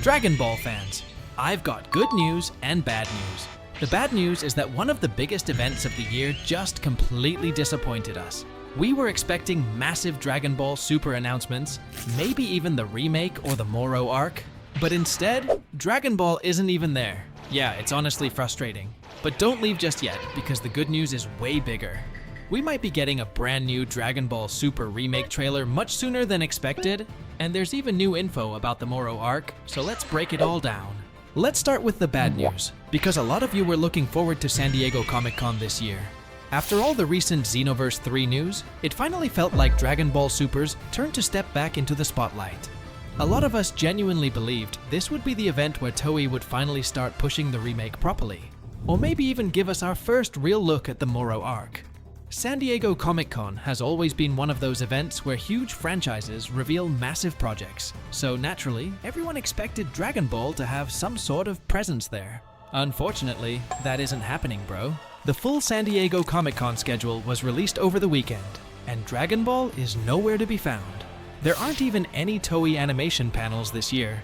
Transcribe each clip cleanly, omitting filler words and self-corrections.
Dragon Ball fans, I've got good news and bad news. The bad news is that one of the biggest events of the year just completely disappointed us. We were expecting massive Dragon Ball Super announcements, maybe even the remake or the Moro arc, but instead, Dragon Ball isn't even there. Yeah, it's honestly frustrating. But don't leave just yet, because the good news is way bigger. We might be getting a brand new Dragon Ball Super remake trailer much sooner than expected, and there's even new info about the Moro arc, so let's break it all down. Let's start with the bad news, because a lot of you were looking forward to San Diego Comic-Con this year. After all the recent Xenoverse 3 news, it finally felt like Dragon Ball Super's turned to step back into the spotlight. A lot of us genuinely believed this would be the event where Toei would finally start pushing the remake properly, or maybe even give us our first real look at the Moro arc. San Diego Comic-Con has always been one of those events where huge franchises reveal massive projects, so naturally, everyone expected Dragon Ball to have some sort of presence there. Unfortunately, that isn't happening, bro. The full San Diego Comic-Con schedule was released over the weekend, and Dragon Ball is nowhere to be found. There aren't even any Toei animation panels this year.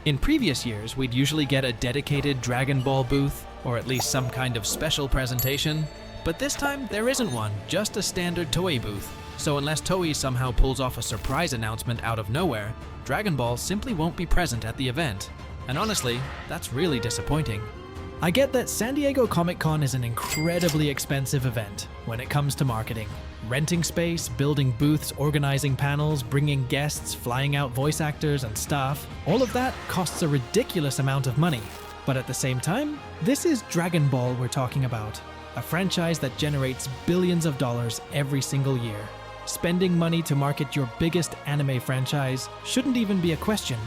In previous years, we'd usually get a dedicated Dragon Ball booth, or at least some kind of special presentation. But this time, there isn't one, just a standard Toei booth. So unless Toei somehow pulls off a surprise announcement out of nowhere, Dragon Ball simply won't be present at the event. And honestly, that's really disappointing. I get that San Diego Comic-Con is an incredibly expensive event when it comes to marketing. Renting space, building booths, organizing panels, bringing guests, flying out voice actors and staff, all of that costs a ridiculous amount of money. But at the same time, this is Dragon Ball we're talking about. A franchise that generates billions of dollars every single year. Spending money to market your biggest anime franchise shouldn't even be a question.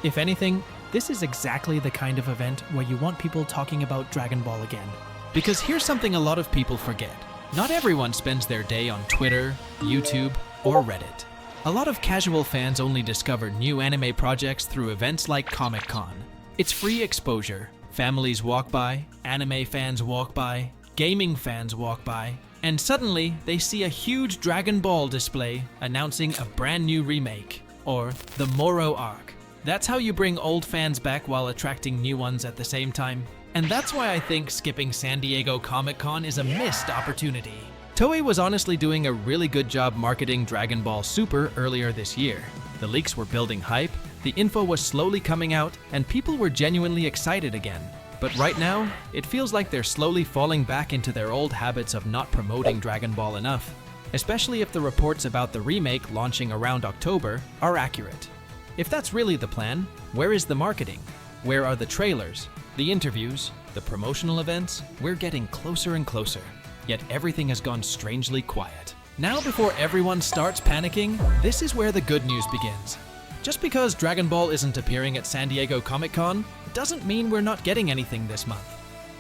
If anything, this is exactly the kind of event where you want people talking about Dragon Ball again. Because here's something a lot of people forget. Not everyone spends their day on Twitter, YouTube, or Reddit. A lot of casual fans only discover new anime projects through events like Comic-Con. It's free exposure. Families walk by, anime fans walk by, gaming fans walk by, and suddenly they see a huge Dragon Ball display announcing a brand new remake, or the Moro arc. That's how you bring old fans back while attracting new ones at the same time. And that's why I think skipping San Diego Comic-Con is a missed opportunity. Toei was honestly doing a really good job marketing Dragon Ball Super earlier this year. The leaks were building hype, the info was slowly coming out, and people were genuinely excited again. But right now, it feels like they're slowly falling back into their old habits of not promoting Dragon Ball enough, especially if the reports about the remake launching around October are accurate. If that's really the plan, where is the marketing? Where are the trailers, the interviews, the promotional events? We're getting closer and closer, yet everything has gone strangely quiet. Now before everyone starts panicking, this is where the good news begins. Just because Dragon Ball isn't appearing at San Diego Comic-Con doesn't mean we're not getting anything this month.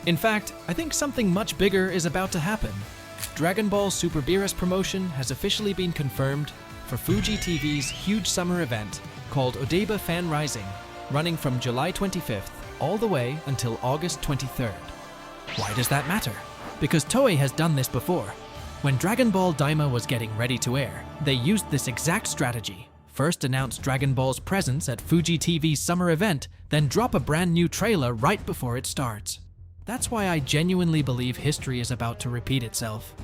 In fact, I think something much bigger is about to happen. Dragon Ball Super Beerus promotion has officially been confirmed for Fuji TV's huge summer event called Odaiba Fan Rising, running from July 25th all the way until August 23rd. Why does that matter? Because Toei has done this before. When Dragon Ball Daima was getting ready to air, they used this exact strategy. First announce Dragon Ball's presence at Fuji TV's summer event, then drop a brand new trailer right before it starts. That's why I genuinely believe history is about to repeat itself.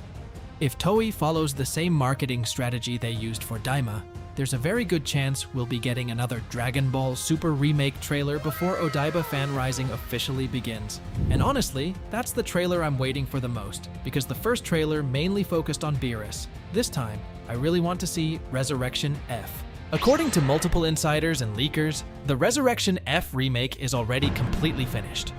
If Toei follows the same marketing strategy they used for Daima, there's a very good chance we'll be getting another Dragon Ball Super remake trailer before Odaiba Fan Rising officially begins. And honestly, that's the trailer I'm waiting for the most, because the first trailer mainly focused on Beerus. This time, I really want to see Resurrection F. According to multiple insiders and leakers, the Resurrection F remake is already completely finished.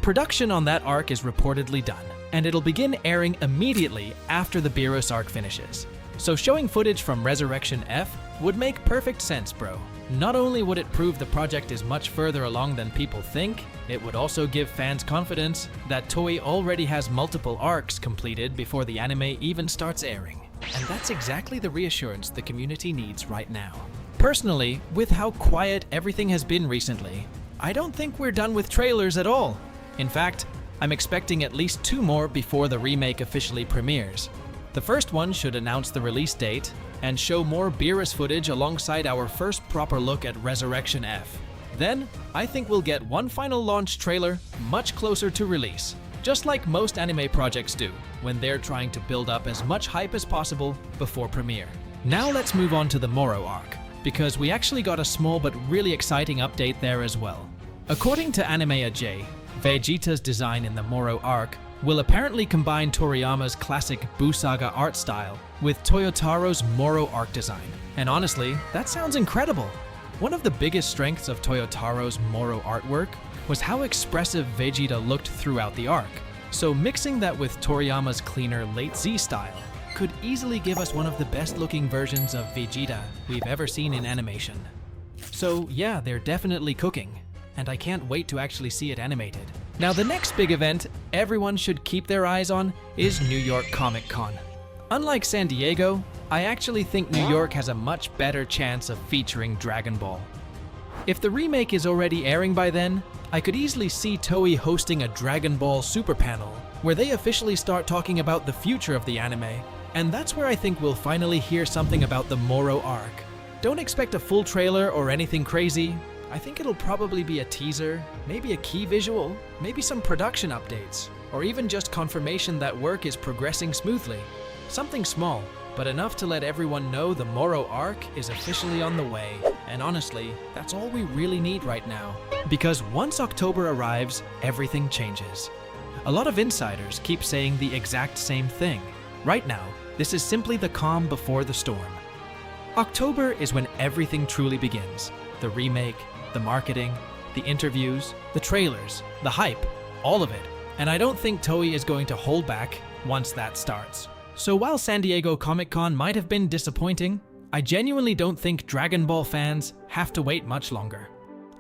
Production on that arc is reportedly done, and it'll begin airing immediately after the Beerus arc finishes. So showing footage from Resurrection F would make perfect sense, bro. Not only would it prove the project is much further along than people think, it would also give fans confidence that Toei already has multiple arcs completed before the anime even starts airing. And that's exactly the reassurance the community needs right now. Personally, with how quiet everything has been recently, I don't think we're done with trailers at all. In fact, I'm expecting at least 2 more before the remake officially premieres. The first one should announce the release date and show more Beerus footage alongside our first proper look at Resurrection F. Then, I think we'll get one final launch trailer much closer to release, just like most anime projects do when they're trying to build up as much hype as possible before premiere. Now let's move on to the Moro arc, because we actually got a small but really exciting update there as well. According to Anime J, Vegeta's design in the Moro arc will apparently combine Toriyama's classic Busaga art style with Toyotaro's Moro arc design. And honestly, that sounds incredible. One of the biggest strengths of Toyotaro's Moro artwork was how expressive Vegeta looked throughout the arc. So mixing that with Toriyama's cleaner late Z style could easily give us one of the best looking versions of Vegeta we've ever seen in animation. So yeah, they're definitely cooking, and I can't wait to actually see it animated. Now the next big event everyone should keep their eyes on is New York Comic Con. Unlike San Diego, I actually think New York has a much better chance of featuring Dragon Ball. If the remake is already airing by then, I could easily see Toei hosting a Dragon Ball Super panel where they officially start talking about the future of the anime, and that's where I think we'll finally hear something about the Moro arc. Don't expect a full trailer or anything crazy. I think it'll probably be a teaser, maybe a key visual, maybe some production updates, or even just confirmation that work is progressing smoothly. Something small, but enough to let everyone know the Moro arc is officially on the way. And honestly, that's all we really need right now. Because once October arrives, everything changes. A lot of insiders keep saying the exact same thing. Right now, this is simply the calm before the storm. October is when everything truly begins. The remake, the marketing, the interviews, the trailers, the hype, all of it. And I don't think Toei is going to hold back once that starts. So while San Diego Comic-Con might have been disappointing, I genuinely don't think Dragon Ball fans have to wait much longer.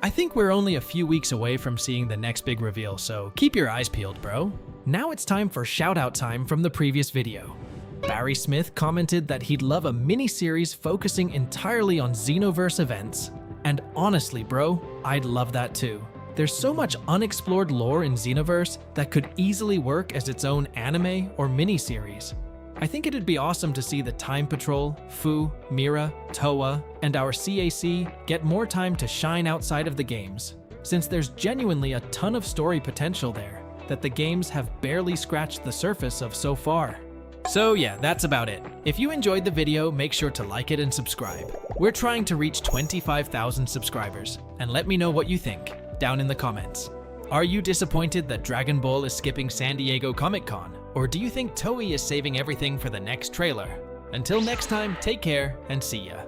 I think we're only a few weeks away from seeing the next big reveal, so keep your eyes peeled, bro. Now it's time for shoutout time from the previous video. Barry Smith commented that he'd love a mini-series focusing entirely on Xenoverse events. And honestly, bro, I'd love that too. There's so much unexplored lore in Xenoverse that could easily work as its own anime or mini-series. I think it'd be awesome to see the Time Patrol, Fu, Mira, Toa, and our CAC get more time to shine outside of the games, since there's genuinely a ton of story potential there that the games have barely scratched the surface of so far. So yeah, that's about it. If you enjoyed the video, make sure to like it and subscribe. We're trying to reach 25,000 subscribers, and let me know what you think down in the comments. Are you disappointed that Dragon Ball is skipping San Diego Comic-Con? Or do you think Toei is saving everything for the next trailer? Until next time, take care and see ya.